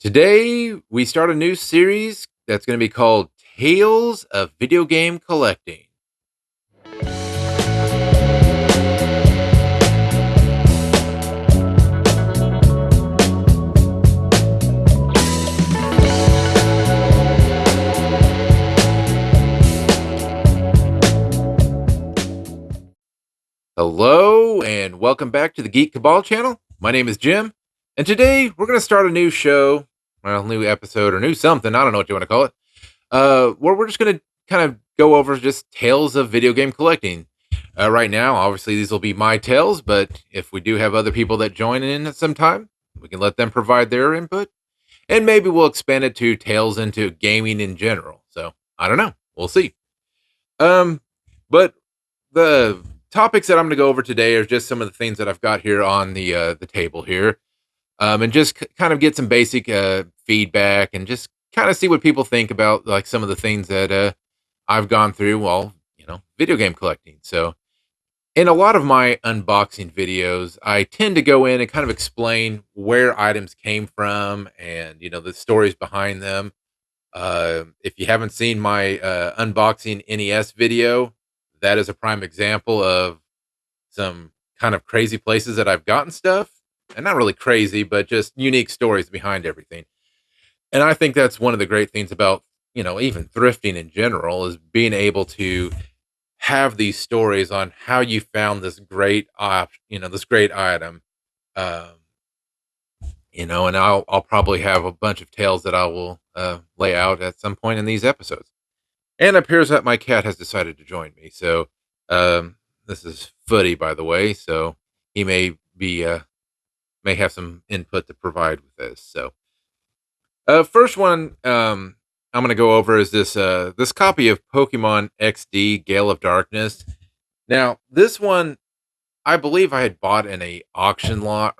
Today, we start a new series that's going to be called Tales of Video Game Collecting. Hello, and welcome back to the Geek Cabal channel. My name is Jim, and today we're going to start a new show, well, new episode or new something. I don't know what you want to call it. Where we're just going to kind of go over just tales of video game collecting. Right now, obviously, these will be my tales, but if we do have other people that join in at some time, we can let them provide their input, and maybe we'll expand it to tales into gaming in general. So I don't know. We'll see. Um, but the topics that I'm going to go over today are just some of the things that I've got here on the table here, and just kind of get some basic feedback and just kind of see what people think about like some of the things that I've gone through while video game collecting. So in a lot of my unboxing videos, I tend to go in and kind of explain where items came from and the stories behind them. If you haven't seen my unboxing NES video, that is a prime example of some kind of crazy places that I've gotten stuff. And not really crazy, but just unique stories behind everything. And I think that's one of the great things about, even thrifting in general is being able to have these stories on how you found this great this great item. Um, and I'll probably have a bunch of tales that I will lay out at some point in these episodes. And it appears that my cat has decided to join me. So this is Footy, by the way. So he may have some input to provide with this. So first one I'm going to go over is this copy of Pokemon XD Gale of Darkness. Now this one I believe I had bought in a auction lot,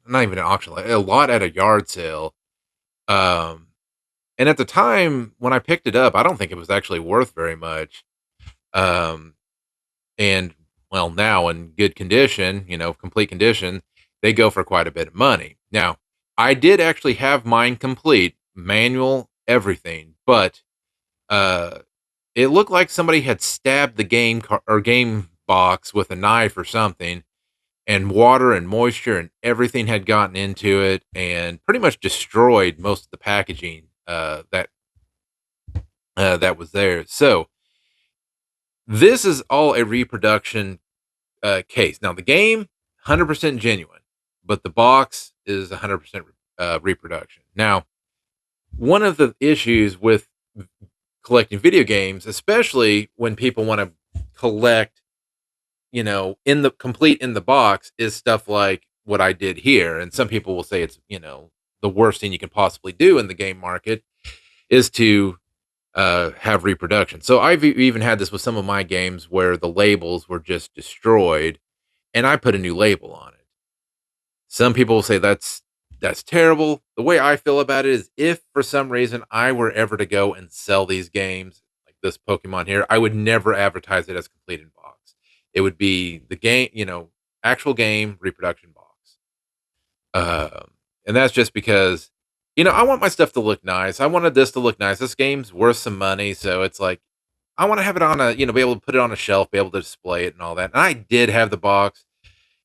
not even an auction lot, a lot at a yard sale. Um, and at the time when I picked it up, I don't think it was actually worth very much. Um, and well, now in good condition, complete condition, they go for quite a bit of money. Now, I did actually have mine complete, manual, everything, but uh, it looked like somebody had stabbed the game box with a knife or something, and water and moisture and everything had gotten into it and pretty much destroyed most of the packaging that was there. So this is all a reproduction case. Now the game 100% genuine, but the box is 100% reproduction. Now, one of the issues with collecting video games, especially when people want to collect, in the box, is stuff like what I did here. And some people will say it's, the worst thing you can possibly do in the game market is to have reproduction. So I've even had this with some of my games where the labels were just destroyed and I put a new label on it. Some people will say that's terrible. The way I feel about it is if for some reason I were ever to go and sell these games like this Pokemon here, I would never advertise it as complete in box. It would be the game, actual game reproduction box. And that's just because, I want my stuff to look nice. I wanted this to look nice. This game's worth some money. So it's like, I want to have it on be able to put it on a shelf, be able to display it and all that. And I did have the box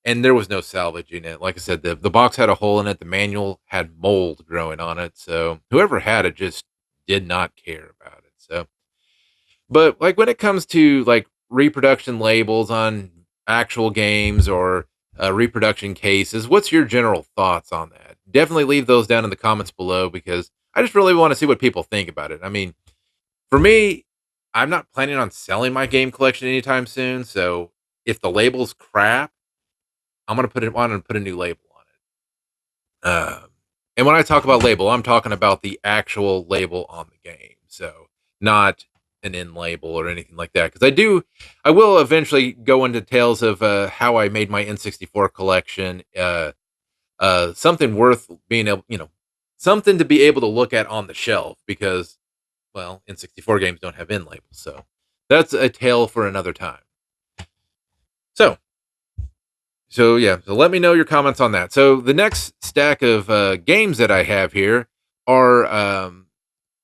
and there was no salvaging it. Like I said, the box had a hole in it. The manual had mold growing on it. So whoever had it just did not care about it. So, but like when it comes to like reproduction labels on actual games or reproduction cases, what's your general thoughts on that? Definitely leave those down in the comments below because I just really want to see what people think about it. I mean, for me, I'm not planning on selling my game collection anytime soon. So if the label's crap, I'm gonna put it on and put a new label on it. And when I talk about label, I'm talking about the actual label on the game. So not an in label or anything like that. Because I will eventually go into tales of how I made my N64 collection something worth being able, something to be able to look at on the shelf because, well, N64 games don't have in labels. So that's a tale for another time. So yeah, so let me know your comments on that. So the next stack of games that I have here are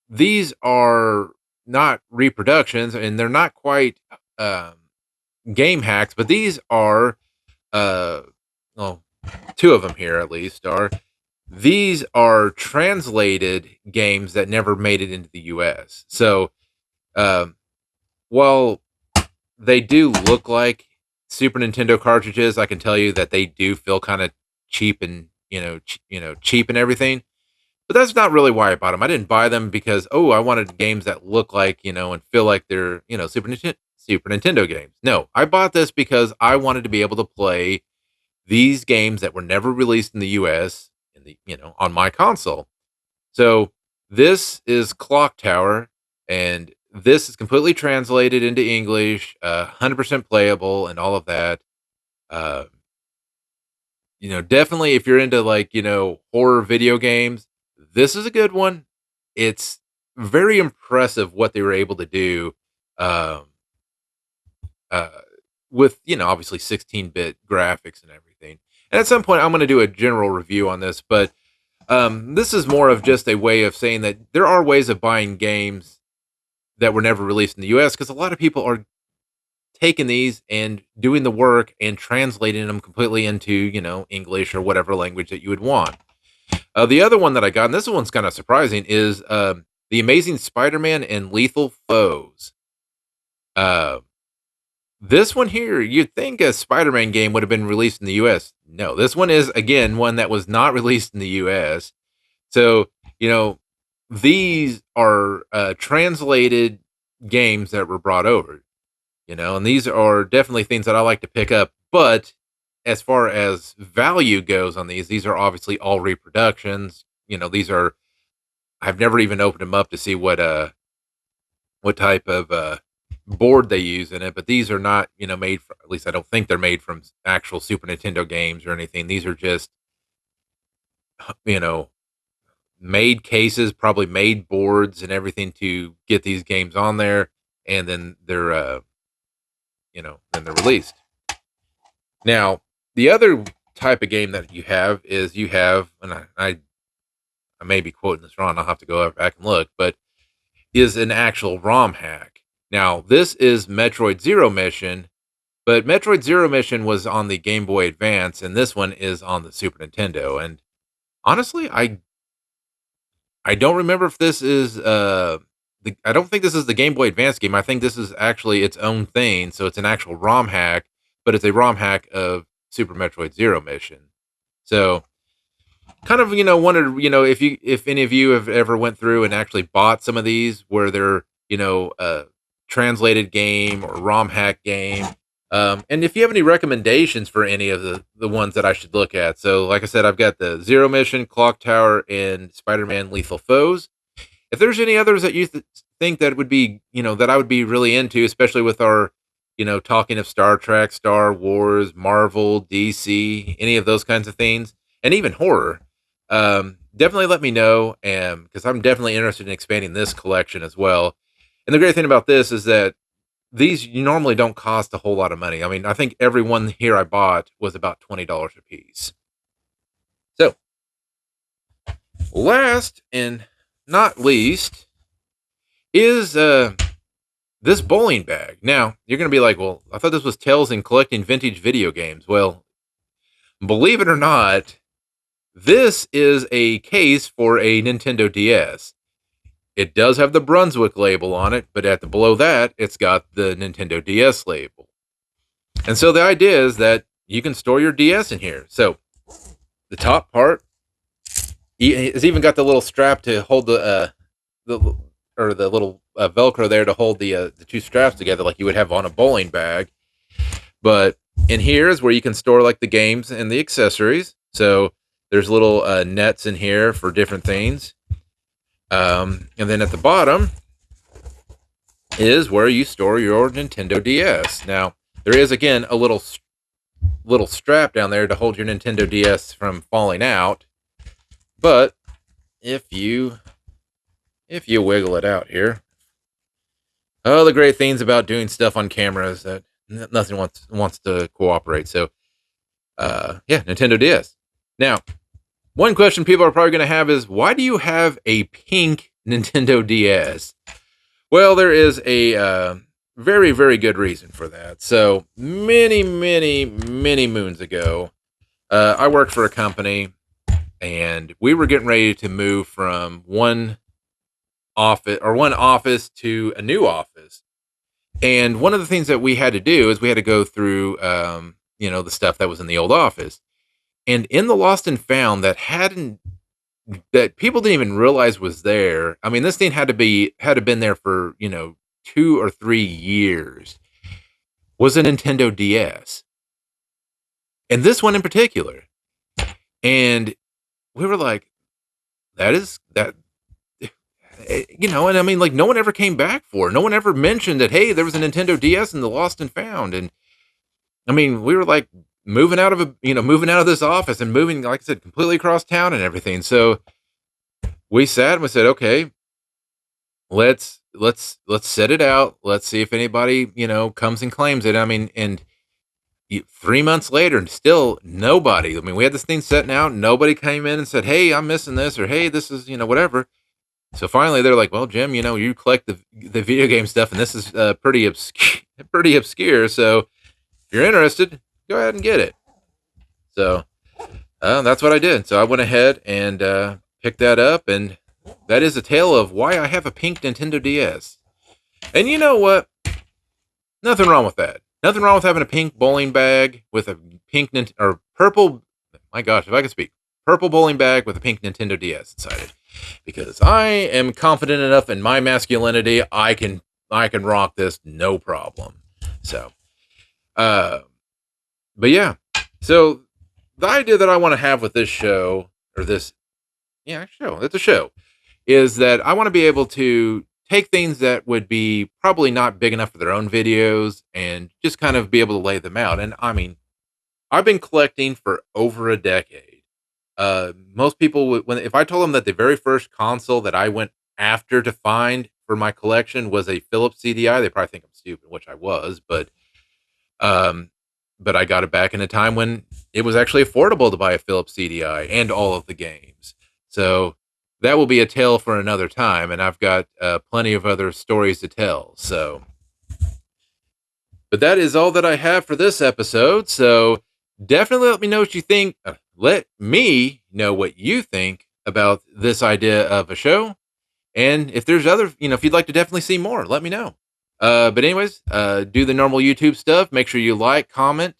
these are not reproductions, and they're not quite um, game hacks, but these are uh, well, two of them here at least are these are translated games that never made it into the U.S. So um, while they do look like Super Nintendo cartridges, I can tell you that they do feel kind of cheap and cheap and everything. But that's not really why I bought them. I didn't buy them because I wanted games that look like and feel like they're Super Nintendo games. No, I bought this because I wanted to be able to play these games that were never released in the U.S. On my console. So this is Clock Tower, and this is completely translated into English, 100% playable, and all of that. Uh, definitely if you're into horror video games, this is a good one. It's very impressive what they were able to do um, uh, with obviously 16-bit graphics and everything. And at some point, I'm going to do a general review on this, but this is more of just a way of saying that there are ways of buying games that were never released in the U.S. because a lot of people are taking these and doing the work and translating them completely into English or whatever language that you would want. The other one that I got, and this one's kind of surprising, is The Amazing Spider-Man and Lethal Foes. This one here, you'd think a Spider-Man game would have been released in the U.S. No, this one is, again, one that was not released in the U.S. So, these are translated games that were brought over, and these are definitely things that I like to pick up. But as far as value goes on these are obviously all reproductions. I've never even opened them up to see what type of board they use in it, but these are not, made for, at least I don't think they're made from actual Super Nintendo games or anything. These are just, you know, made cases, probably made boards and everything to get these games on there, and then they're released. Now, the other type of game that you have is and I may be quoting this wrong. I'll have to go back and look, but is an actual ROM hack. Now, this is Metroid Zero Mission, but Metroid Zero Mission was on the Game Boy Advance, and this one is on the Super Nintendo. And honestly, I don't remember if this is I don't think this is the Game Boy Advance game. I think this is actually its own thing. So it's an actual ROM hack, but it's a ROM hack of Super Metroid Zero Mission. So kind of, wondered, if any of you have ever went through and actually bought some of these where they're, translated game or ROM hack game. And if you have any recommendations for any of the ones that I should look at. So like I said, I've got the Zero Mission, Clock Tower, and Spider-Man Lethal Foes. If there's any others that you think that would be, that I would be really into, especially with our, talking of Star Trek, Star Wars, Marvel, DC, any of those kinds of things, and even horror, definitely let me know. And because I'm definitely interested in expanding this collection as well. And the great thing about this is that these normally don't cost a whole lot of money. I mean, I think every one here I bought was about $20 a piece. So, last and not least is this bowling bag. Now, you're going to be like, well, I thought this was Tales in Collecting Vintage Video Games. Well, believe it or not, this is a case for a Nintendo DS. It does have the Brunswick label on it, but below that, it's got the Nintendo DS label. And so the idea is that you can store your DS in here. So the top part, it's even got the little strap to hold the little Velcro there to hold the two straps together, like you would have on a bowling bag. But in here is where you can store like the games and the accessories. So there's little nets in here for different things. And then at the bottom is where you store your Nintendo DS. Now, there is, again, a little strap down there to hold your Nintendo DS from falling out. But if you wiggle it out here, the great things about doing stuff on camera is that nothing wants to cooperate. So, Nintendo DS. Now, one question people are probably going to have is, why do you have a pink Nintendo DS? Well, there is a very, very good reason for that. So many, many, many moons ago, I worked for a company, and we were getting ready to move from one office to a new office. And one of the things that we had to do is we had to go through, the stuff that was in the old office, and in the lost and found that people didn't even realize was there. I mean, this thing had to been there for 2 or 3 years. Was a Nintendo DS, and this one in particular. And we were like, that is that. And I mean, like, no one ever came back for it. No one ever mentioned that, hey, there was a Nintendo DS in the lost and found. And I mean, we were like moving out of this office and moving, like I said, completely across town and everything. So we sat and we said, okay, let's set it out. Let's see if anybody, comes and claims it. I mean, and 3 months later, and still nobody. I mean, we had this thing setting out. Nobody came in and said, hey, I'm missing this, or hey, this is, whatever. So finally, they're like, well, Jim, you collect the video game stuff, and this is pretty obscure. Pretty obscure. So if you're interested, go ahead and get it. So that's what I did. So I went ahead and picked that up, and that is a tale of why I have a pink Nintendo DS. And you know what? Nothing wrong with that. Nothing wrong with having a pink bowling bag with a pink or purple. My gosh, if I could speak, purple bowling bag with a pink Nintendo DS inside it. Because I am confident enough in my masculinity, I can rock this no problem. So, but yeah. So the idea that I want to have with this show, or this, show, it's a show, is that I want to be able to take things that would be probably not big enough for their own videos and just kind of be able to lay them out. And I mean, I've been collecting for over a decade. Most people if I told them that the very first console that I went after to find for my collection was a Philips CDI, they probably think I'm stupid, which I was, um, but I got it back in a time when it was actually affordable to buy a Philips CDI and all of the games. So that will be a tale for another time, and I've got plenty of other stories to tell. So, but that is all that I have for this episode. So definitely let me know what you think. Let me know what you think about this idea of a show. And if there's other, if you'd like to definitely see more, let me know. But anyways, do the normal YouTube stuff. Make sure you like, comment,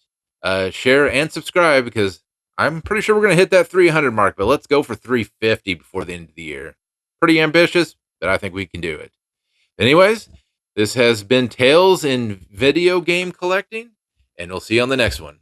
share, and subscribe, because I'm pretty sure we're going to hit that 300 mark, but let's go for 350 before the end of the year. Pretty ambitious, but I think we can do it. Anyways, this has been Tales in Video Game Collecting, and we'll see you on the next one.